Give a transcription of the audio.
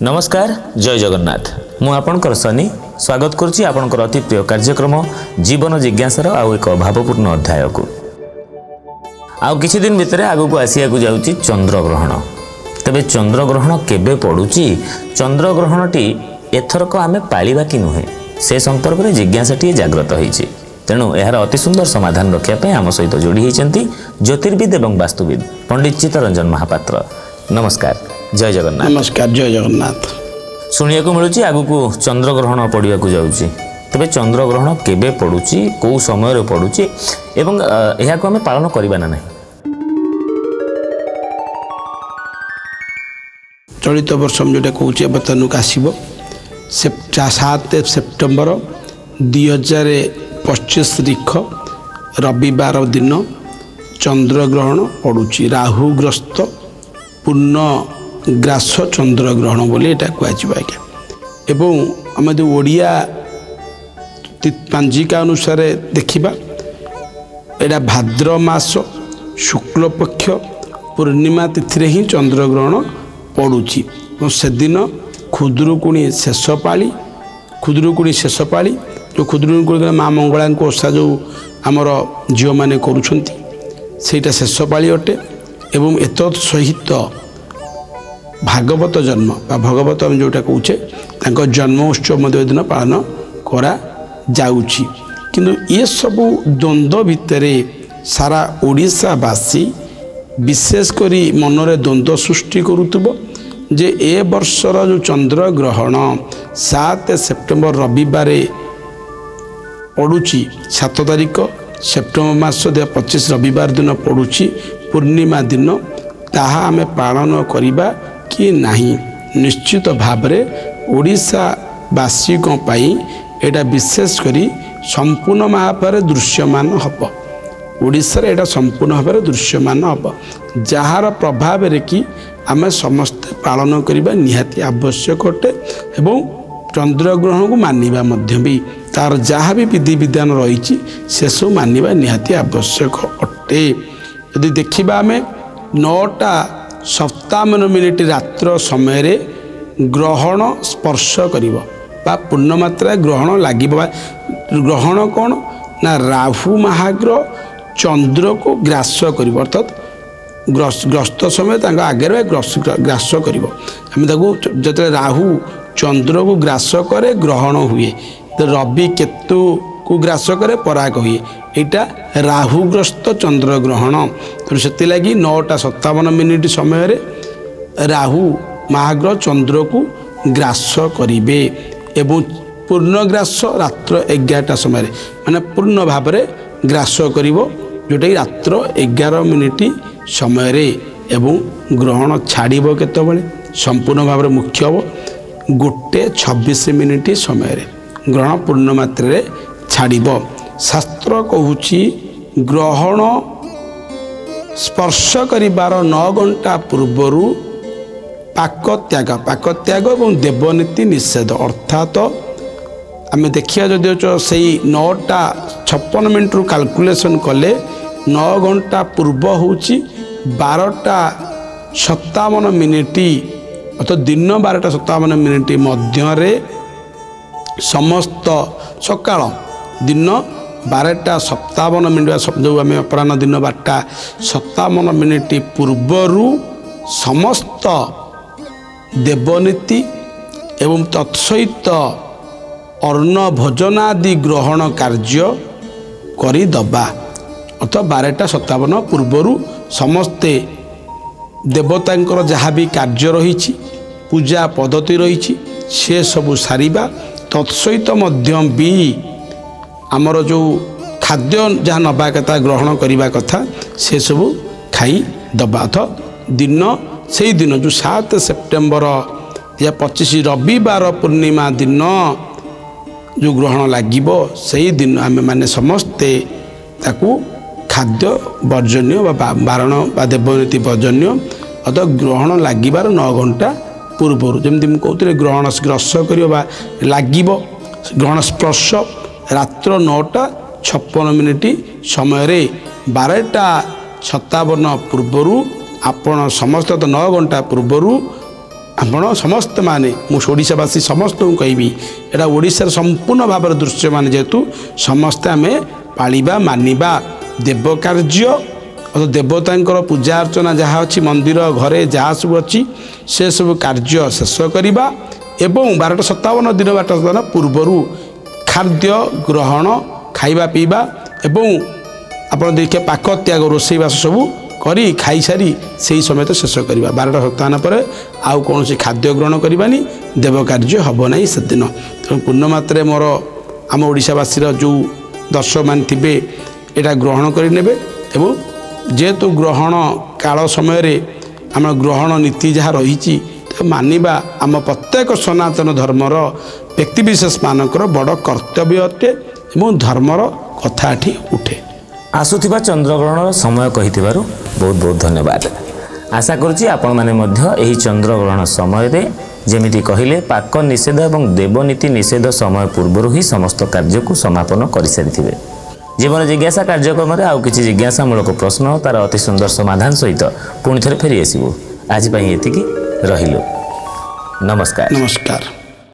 नमस्कार जय जगन्नाथ मु आपणकर सनी स्वागत करुच्ची आपणकर अति प्रिय कार्यक्रम जीवन जिज्ञासार आउ एक भावपूर्ण अध्याय को आउ किछि दिन भितर आगु को आसिया को जाउची चंद्रग्रहण। तबे चंद्रग्रहण केबे पडुची चंद्रग्रहणटी एथरक आमे पालिबा कि नुहे से संपर्क में जिज्ञासाटी जागृत होईची। तेणु यार अति सुंदर समाधान रखापी आम सहित जोड़ी होती ज्योतिर्विद एवं वास्तुविद पंडित चित्तरंजन महापात्र। नमस्कार जय जगन्नाथ। नमस्कार जय जगन्नाथ। शुणिया को मिलूँ आगु चंद्रग्रहण पड़ा जाऊँगी तेरे चंद्रग्रहण केबे पड़ुची कौ समय पड़ुची एवं यह आम पालन करवा ना। चलित वर्ष जोटा कहे बर्तमान आसब 7 सेप्टेम्बर 2025 तारीख रविवार दिन चंद्रग्रहण पड़ुची। राहुग्रस्त पूर्ण ग्रास चंद्रग्रहण बोली एटा कहुआ आज्ञा एवं आम जो ओडिया पांजिका अनुसार देखा एटा भाद्र मास शुक्ल पक्ष पूर्णिमा तिथि ही चंद्रग्रहण पड़ुची। से दिन खुदुरुकुणी शेष पाली जो खुदुरुकुणी माँ मंगला ओषा जो आमर झील मैंने करुँचा शेष पाली अटे एवं एत सहित भागवत जन्म भगवत आम जोटा कहे जन्म उत्सव दिन पालन करा जाउची। किंतु ये सबू द्वंद्व भितर सारा ओडिशावासी विशेषकर मनरे द्वंद्व सृष्टि करुतुब जे ए वर्षर जो चंद्रग्रहण 7 सेप्टेम्बर रविवार पड़ुची 7 तारीख सेप्टेम्बर मास 2025 रविवार दिन पड़ुची पूर्णिमा दिन ताहा आमे पालन करिबा कि नहीं। निश्चित भाव ओडिशावासी एटा विशेष करी संपूर्ण भाव दृश्यमान हम ओडिशार एटा संपूर्ण भाव दृश्यमान हम जार प्रभाव रे कि आमे समस्ते पालन करिबा निहाती आवश्यक अटे एवं चंद्रग्रहण को मानिबा मध्य भी तार जहाँ भी विधि विधान रही से सब मानिबा निहाती आवश्यक अटे। यदि देखिबा आमे 9:57 रात्र समय रे ग्रहण स्पर्श करिवो बा पूर्णमात्रा ग्रहण लागिबो। ग्रहण कौन ना राहु महाग्रह चंद्र को ग्रास करिवो अर्थात ग्रस्त समय आगे ग्रास करिवो। आमे ताको जते राहु चंद्र को ग्रास करे ग्रहण हुए तो रवि केतु को ग्रास करे पराग हुए यहाँ राहुग्रस्त चंद्रग्रहण। तो से लगी 9:57 समय राहु महाग्रह चंद्र को ग्रास करिवे एवं पूर्णग्रास रात्र 11टा समय माने पूर्ण भाव ग्रास करिवो जोटा कि रात्र 11 समय एवं ग्रहण छाड़िबो केतबेले संपूर्ण भाव मुख्य हम 1:26 समय ग्रहण पूर्ण मात्रा छाड़िबो। शास्त्र कहूची ग्रहण स्पर्श करिबार 9 घंटा पूर्वर पाकत्याग और देवनीति निषेध अर्थात आम देखिए जदि से 9:56 कैलकुलेशन कले 9 घंटा पूर्व हूँ 12:57 अर्थात दिन 12:57 मध्य समस्त सकाळ दिन 12:57 जो आम अपराह दिन 12:57 पूर्वर समस्त देवनीति एवं तत्सहित अर्ण भोजनादि ग्रहण कार्य करदबा अर्थात 12:57 पूर्वर समस्ते देवतांकर जहाँ भी कार्य रही पूजा पद्धति रही से सबू सारिबा तत्सहित मध्यम भी आमर जो खाद्य जहाँ नबा कथा ग्रहण करने कथा से सबू खाई दबा अर्थात दिन से दिन जो 7 सेप्टेम्बर 2025 रविवार पूर्णिमा दिन जो ग्रहण लागिबो से दिन आमे माने समस्ते ताकू खाद्य वर्जन्य बारण बा देवनीति वर्जन्य अर्थात ग्रहण लागिबार 9 घंटा पूर्वर जमती कहते ग्रहण ग्रस कर लगिबो ग्रहण स्पर्श रात्र 9:56 समय 12:57 पूर्वर आपण समस्त 9 घंटा पूर्वर ଆପଣ ସମସ୍ତେ ମାନେ ମୁଁ ଓଡ଼ିଶାବାସୀ ସମସ୍ତଙ୍କୁ କହିବି ଏଇଟା ଓଡ଼ିଶାର ସମ୍ପୂର୍ଣ୍ଣ ଭାବରେ ଦୃଶ୍ୟମାନ ଯେହେତୁ ସମସ୍ତେ ଆମେ ପାଳିବା ମାନିବା ଦେବ କାର୍ଯ୍ୟ ଦେବତାଙ୍କର ପୂଜା ଅର୍ଚ୍ଚନା ଯାହା ଅଛି ମନ୍ଦିର ଘରେ ଯାହା ସବୁ ଅଛି ସେସବୁ କାର୍ଯ୍ୟ ଶେଷ କରିବା ଏବଂ 1257 ଦିନ ପୂର୍ବରୁ ଖାଦ୍ୟ ଗ୍ରହଣ ଖାଇବା ପିଇବା ଏବଂ ଆପଣ ଦେଖିବେ ପାକ ତ୍ୟାଗ ରୋଷେଇବାସ ସବୁ କରି ଖାଇସାରି ସେହି ସମୟ ଶେଷ କରିବା 1257 ପରେ ଆଉ କୌଣସି ଖାଦ୍ୟ ଗ୍ରହଣ କରିବାନି ଦେବ କାର୍ଯ୍ୟ ହେବ ନାହିଁ ସେଦିନ। ତେଣୁ ପୂର୍ଣ୍ଣମାତ୍ରାରେ ମୋର ଆମ ଓଡ଼ିଶାବାସୀର ଯେଉଁ ଦର୍ଶକମାନେ ଥିବେ ଏଇଟା ଗ୍ରହଣ କରିନେବେ ଏବଂ ଯେହେତୁ ଗ୍ରହଣ କାଳ ସମୟରେ ଆମ ଗ୍ରହଣ ନୀତି ଯାହା ରହିଛି ମାନିବା ଆମ ପ୍ରତ୍ୟେକ ସନାତନ ଧର୍ମର ବ୍ୟକ୍ତିବିଶେଷମାନଙ୍କର ବଡ଼ କର୍ତ୍ତବ୍ୟ ଅଟେ ଏବଂ ଧର୍ମର କଥା ଏଠି ଉଠେ। ଆସୁଥିବା ଚନ୍ଦ୍ରଗ୍ରହଣର ସମୟ କହିଥିବାରୁ ବହୁତ ବହୁତ ଧନ୍ୟବାଦ। ଆଶା କରୁଛି ଆପଣମାନେ ମଧ୍ୟ ଏହି ଚନ୍ଦ୍ରଗ୍ରହଣ ସମୟରେ ଯେମିତି କହିଲେ ପାକ ନିଷେଧ ଏବଂ ଦେବନୀତି ନିଷେଧ ସମୟ ପୂର୍ବରୁ ହିଁ ସମସ୍ତ କାର୍ଯ୍ୟକୁ ସମାପନ କରିସାରିଥିବେ। ଜୀବନ ଜିଜ୍ଞାସା କାର୍ଯ୍ୟକ୍ରମରେ ଆଉ କିଛି ଜିଜ୍ଞାସାମୂଳକ ପ୍ରଶ୍ନ ତାର ଅତି ସୁନ୍ଦର ସମାଧାନ ସହିତ ପୁଣି ଥରେ ଫେରି ଆସିବୁ। ଆଜି ପାଇଁ ଏତିକି ରହିଲୁ। ନମସ୍କାର। ନମସ୍କାର।